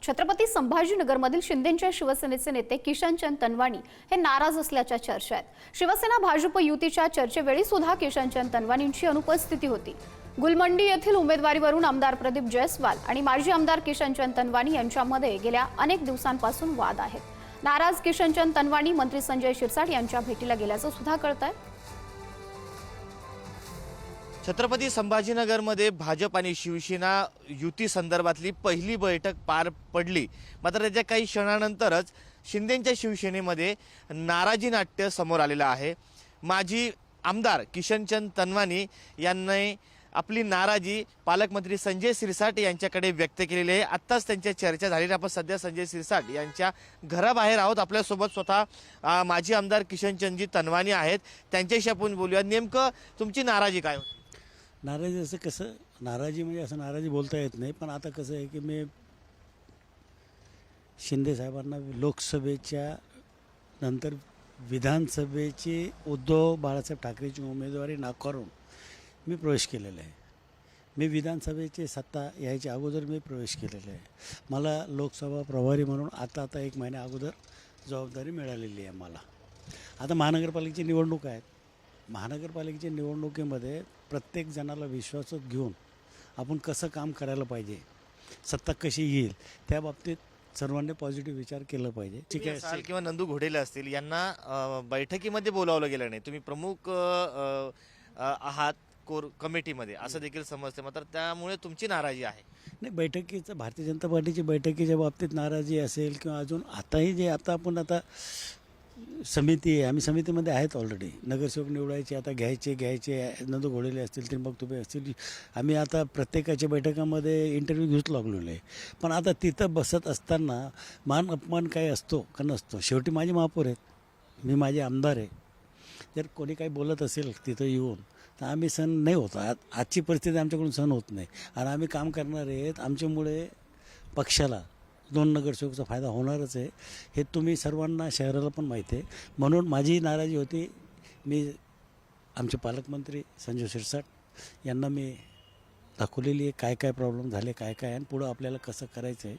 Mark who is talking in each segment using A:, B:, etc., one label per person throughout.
A: छत्रपती संभाजीनगरमधील शिंदेंच्या शिवसेनेचे नेते किशनचंद तनवानी हे नाराज असल्याच्या चर्चा आहेत। शिवसेना भाजप युतीच्या चर्चेवेळी सुद्धा किशनचंद तनवानींची अनुपस्थिती होती। गुलमंडी येथील उमेदवारीवरून आमदार प्रदीप जयस्वाल आणि माजी आमदार किशनचंद तनवानी यांच्यामध्ये गेल्या अनेक दिवसांपासून वाद आहेत। नाराज किशनचंद तनवानी मंत्री संजय शिरसाट यांच्या भेटीला गेल्याचं सुद्धा कळतंय।
B: छत्रपती संभाजीनगरमध्ये भाजप आणि शिवसेना युती संदर्भातली पहिली बैठक पार पडली, मात्र त्याच्या काही क्षणानंतरच शिंदेंच्या शिवसेनेमध्ये नाराजी नाट्य समोर आलेलं आहे। माजी आमदार किशनचंद तनवानी यांनी आपली नाराजी पालकमंत्री संजय शिरसाट यांच्याकडे व्यक्त केलेली आहे। आत्ताच त्यांच्या चर्चा झाली। आपण सध्या संजय शिरसाट यांच्या घराबाहेर आहोत। आपल्यासोबत स्वतः माजी आमदार किशनचंदजी तनवानी आहेत, त्यांच्याशी आपण बोलूया। नेमकं तुमची नाराजी काय होती?
C: नाराजी असं कसं, नाराजी म्हणजे असं नाराजी बोलता येत नाही, पण आता कसं आहे की मी शिंदे साहेबांना लोकसभेच्या नंतर विधानसभेची उद्धव बाळासाहेब ठाकरेची उमेदवारी नाकारून मी प्रवेश केलेला आहे। मी विधानसभेची सत्ता यायच्या अगोदर मी प्रवेश केलेला आहे। मला लोकसभा प्रभारी म्हणून आता 1 महिन्या अगोदर जबाबदारी मिळालेली आहे मला। आता महानगरपालिकेची निवडणूक आहेत। महानगरपालिकेच्या निवडणुकीमध्ये प्रत्येक जणाला विश्वासात घेऊन आपण कसं काम करायला पाहिजे, सत्ता कशी येईल, त्या बाबतीत सर्वांनी पॉझिटिव्ह विचार केला पाहिजे।
B: ठीक आहे, किंवा नंदू घोडेले असतील यांना बैठकीमध्ये बोलावलं गेलं नाही, तुम्ही प्रमुख आहात कोर कमिटीमध्ये असं देखील समजते, मात्र त्यामुळे तुमची नाराजी आहे?
C: नाही, बैठकीचं भारतीय जनता पार्टीची बैठकीच्या बाबतीत नाराजी असेल किंवा अजून आताही जे आता समिती आहे, आम्ही समितीमध्ये आहेत ऑलरेडी। नगरसेवक निवडायचे, आता घ्यायचे नंदू घोडेले असतील, त्रिंबक तुबे असतील, आम्ही आता प्रत्येकाच्या बैठकामध्ये इंटरव्ह्यू घेऊच लागलेलो आहे। पण आता तिथं बसत असताना मान अपमान काही असतो का नसतो? शेवटी माझे महापौर आहेत, मी माझे आमदार आहे। जर कोणी काही बोलत असेल तिथं येऊन तर आम्ही सहन नाही होत। आजची परिस्थिती आमच्याकडून सहन होत नाही आणि आम्ही काम करणार आहेत। आमच्यामुळे पक्षाला 2 नगरसेवकचा फायदा होणारच आहे, हे तुम्ही सर्वांना शहराला पण माहिती आहे। म्हणून माझी नाराजी होती। मी आमचे पालकमंत्री संजय शिरसाट यांना मी दाखवलेली आहे काय प्रॉब्लेम झाले, काय आणि पुढं आपल्याला कसं करायचं आहे।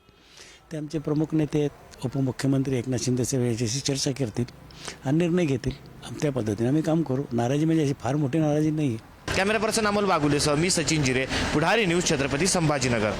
C: ते आमचे प्रमुख नेते आहेत, उपमुख्यमंत्री एकनाथ शिंदे साहेब याच्याशी चर्चा करतील आणि निर्णय घेतील। त्या पद्धतीने आम्ही काम करू। नाराजी म्हणजे अशी फार मोठी नाराजी नाही आहे।
B: कॅमेरा पर्सन अमोल बागुलेसह मी सचिन जिरे, पुढारी न्यूज, छत्रपती संभाजीनगर।